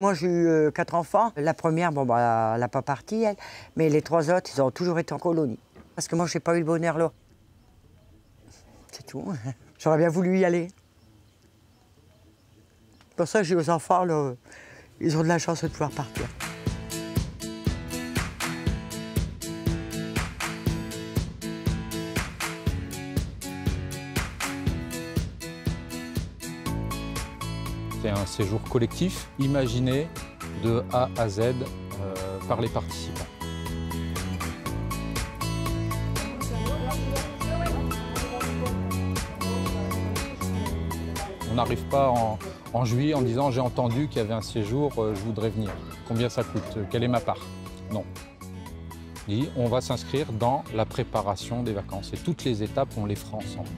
Moi, j'ai eu 4 enfants. La première, bon, bah, elle n'a pas parti, elle. Mais les 3 autres, ils ont toujours été en colonie. Parce que moi, je n'ai pas eu le bonheur là. C'est tout. J'aurais bien voulu y aller. C'est pour ça que j'ai aux enfants, là, ils ont de la chance de pouvoir partir. C'est un séjour collectif imaginé de A à Z par les participants. On n'arrive pas en juillet en disant j'ai entendu qu'il y avait un séjour, je voudrais venir. Combien ça coûte? Quelle est ma part? Non. Et on va s'inscrire dans la préparation des vacances et toutes les étapes, on les fera ensemble.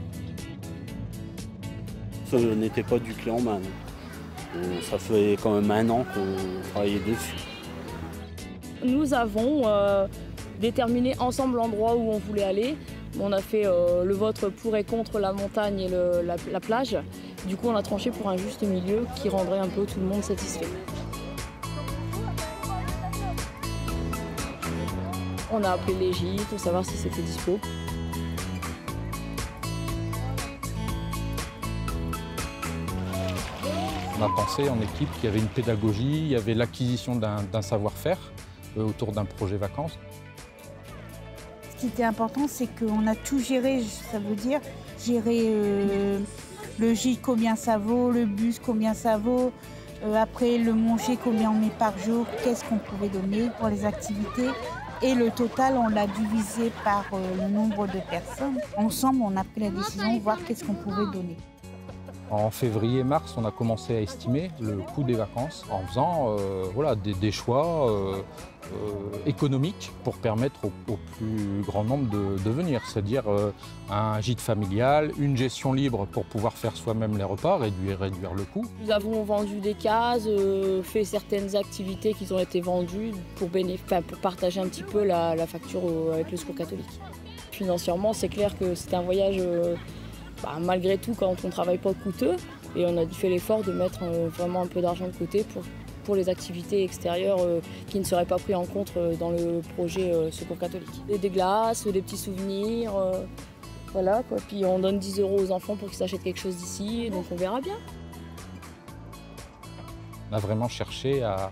Ce n'était pas du clé en main. Ça fait quand même 1 an qu'on travaillait dessus. Nous avons déterminé ensemble l'endroit où on voulait aller. On a fait le vote pour et contre la montagne et la plage. Du coup, on a tranché pour un juste milieu qui rendrait un peu tout le monde satisfait. On a appelé les gîtes pour savoir si c'était dispo. On a pensé en équipe qu'il y avait une pédagogie, il y avait l'acquisition d'un savoir-faire autour d'un projet vacances. Ce qui était important, c'est qu'on a tout géré, ça veut dire gérer le gîte, combien ça vaut, le bus, combien ça vaut, après le manger, combien on met par jour, qu'est-ce qu'on pouvait donner pour les activités. Et le total, on l'a divisé par le nombre de personnes. Ensemble, on a pris la décision de voir qu'est-ce qu'on pouvait donner. En février-mars, on a commencé à estimer le coût des vacances en faisant voilà, des choix économiques pour permettre au plus grand nombre de venir. C'est-à-dire un gîte familial, une gestion libre pour pouvoir faire soi-même les repas, réduire le coût. Nous avons vendu des cases, fait certaines activités qui ont été vendues pour partager un petit peu la facture avec le Secours catholique. Financièrement, c'est clair que c'est un voyage malgré tout, quand on ne travaille pas, coûteux, et on a fait l'effort de mettre vraiment un peu d'argent de côté pour les activités extérieures qui ne seraient pas prises en compte dans le projet Secours catholique. Des glaces, des petits souvenirs, voilà quoi. Puis on donne 10 € aux enfants pour qu'ils s'achètent quelque chose d'ici, donc on verra bien. On a vraiment cherché à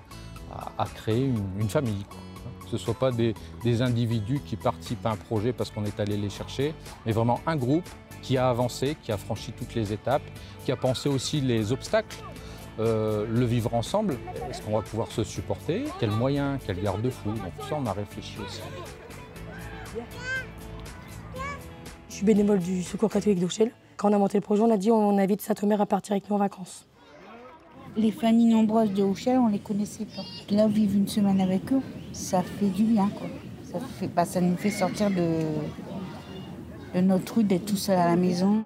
créer une famille. Que ce ne soit pas des individus qui participent à un projet parce qu'on est allé les chercher, mais vraiment un groupe qui a avancé, qui a franchi toutes les étapes, qui a pensé aussi les obstacles, le vivre ensemble. Est-ce qu'on va pouvoir se supporter? Quels moyens? Quels garde-fous? Donc tout ça, on a réfléchi aussi. Je suis bénévole du Secours catholique d'Auchel. Quand on a monté le projet, on a dit on invite sa mère à partir avec nous en vacances. Les familles nombreuses de Auchel, on ne les connaissait pas. Là, vivre une semaine avec eux, ça fait du bien, quoi. Ça nous fait sortir de notre rue, d'être tout seul à la maison.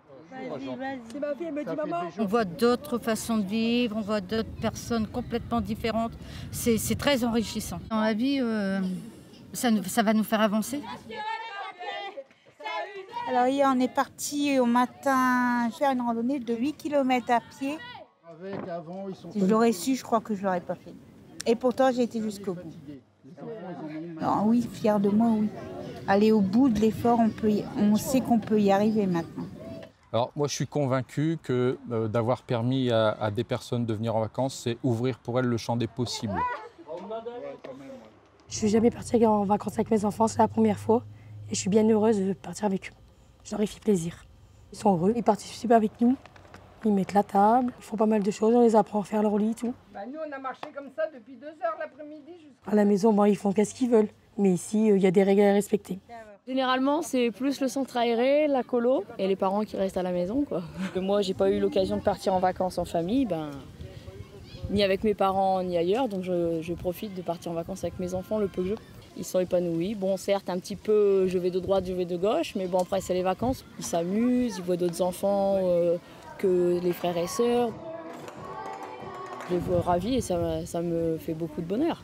On voit d'autres façons de vivre, on voit d'autres personnes complètement différentes. C'est très enrichissant. Dans la vie, ça va nous faire avancer. Alors hier, on est parti au matin faire une randonnée de 8 km à pied. Si je l'aurais su, je crois que je ne l'aurais pas fait. Et pourtant, j'ai été jusqu'au bout. Alors, oui, fière de moi, oui. Aller au bout de l'effort, on sait qu'on peut y arriver maintenant. Alors moi, je suis convaincu que d'avoir permis à des personnes de venir en vacances, c'est ouvrir pour elles le champ des possibles. Je ne suis jamais partie en vacances avec mes enfants, c'est la première fois. Et je suis bien heureuse de partir avec eux. Je leur ai fait plaisir. Ils sont heureux, ils participent avec nous. Ils mettent la table, ils font pas mal de choses, on les apprend à faire leur lit et tout. Nous, on a marché comme ça depuis 2 heures l'après-midi. À la maison, ils font qu'est-ce qu'ils veulent. Mais ici, il y a des règles à respecter. Généralement, c'est plus le centre aéré, la colo, et les parents qui restent à la maison, quoi. Moi, j'ai pas eu l'occasion de partir en vacances en famille, ni avec mes parents, ni ailleurs. Donc je profite de partir en vacances avec mes enfants le peu que je peux. Ils sont épanouis. Bon, certes, un petit peu, je vais de droite, je vais de gauche, mais bon, après, c'est les vacances. Ils s'amusent, ils voient d'autres enfants que les frères et sœurs. Je les vois ravis et ça me fait beaucoup de bonheur.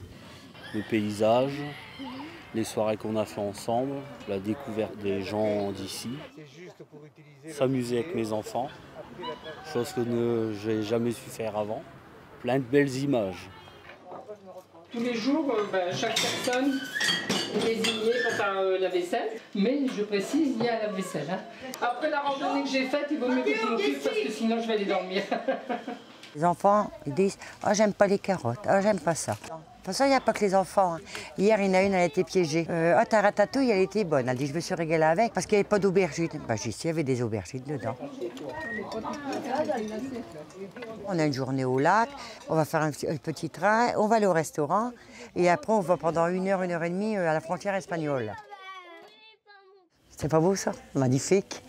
Le paysage, les soirées qu'on a fait ensemble, la découverte des gens d'ici, s'amuser avec mes enfants, chose que je n'ai jamais su faire avant, plein de belles images. Tous les jours, chaque personne est désignée pour faire la vaisselle. Mais je précise, il y a la vaisselle. Hein. Après la randonnée que j'ai faite, il vaut mieux que je m'occupe parce que sinon je vais aller dormir. Les enfants, ils disent « Ah, j'aime pas les carottes, ah, j'aime pas ça ». De toute façon, il n'y a pas que les enfants. Hein. Hier, il y en a une, elle a été piégée. Ah, ta ratatouille, elle était bonne. Elle dit, je me suis régalée avec parce qu'il n'y avait pas d'aubergines. Bah, j'ai dit, il y avait des aubergines dedans. On a une journée au lac, on va faire un petit train, on va aller au restaurant et après, on va pendant 1 heure et demie à la frontière espagnole. C'est pas beau, ça? Magnifique.